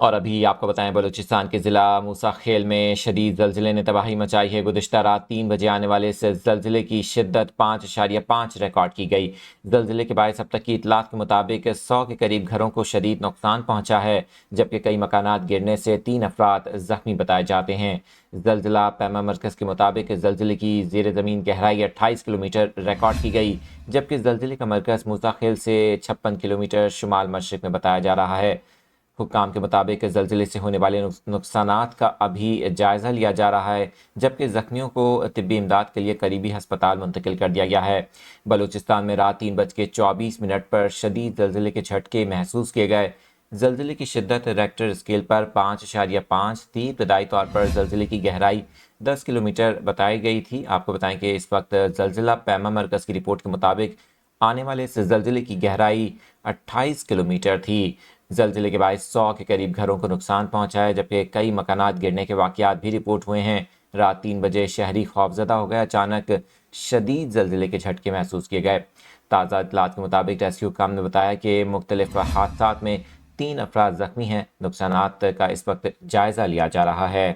اور ابھی آپ کو بتائیں بلوچستان کے ضلع موسیٰ خیل میں شدید زلزلے نے تباہی مچائی ہے۔ گزشتہ رات 3 بجے آنے والے اس زلزلے کی شدت 5.5 ریکارڈ کی گئی۔ زلزلے کے باعث اب تک کی اطلاعات کے مطابق 100 کے قریب گھروں کو شدید نقصان پہنچا ہے، جبکہ کئی مکانات گرنے سے 3 افراد زخمی بتائے جاتے ہیں۔ زلزلہ پیما مرکز کے مطابق زلزلے کی زیر زمین گہرائی 28 کلومیٹر ریکارڈ کی گئی، جبکہ زلزلے کا مرکز موسیٰ خیل سے 56 کلومیٹر شمال مشرق میں بتایا جا رہا ہے۔ حکام کے مطابق زلزلے سے ہونے والے نقصانات کا ابھی جائزہ لیا جا رہا ہے، جبکہ زخمیوں کو طبی امداد کے لیے قریبی ہسپتال منتقل کر دیا گیا ہے۔ بلوچستان میں رات 3:24 پر شدید زلزلے کے جھٹکے محسوس کیے گئے۔ زلزلے کی شدت ریکٹر اسکیل پر 5.5 تھی۔ ابتدائی طور پر زلزلے کی گہرائی 10 کلومیٹر بتائی گئی تھی۔ آپ کو بتائیں کہ اس وقت زلزلہ پیما مرکز کی رپورٹ کے مطابق آنے والے اس زلزلے کی گہرائی 28 کلومیٹر تھی۔ زلزلے کے باعث 100 کے قریب گھروں کو نقصان پہنچا ہے، جبکہ کئی مکانات گرنے کے واقعات بھی رپورٹ ہوئے ہیں۔ رات 3 بجے شہری خوفزدہ ہو گئے، اچانک شدید زلزلے کے جھٹکے محسوس کیے گئے۔ تازہ اطلاعات کے مطابق ریسکیو حکام نے بتایا کہ مختلف حادثات میں 3 افراد زخمی ہیں۔ نقصانات کا اس وقت جائزہ لیا جا رہا ہے۔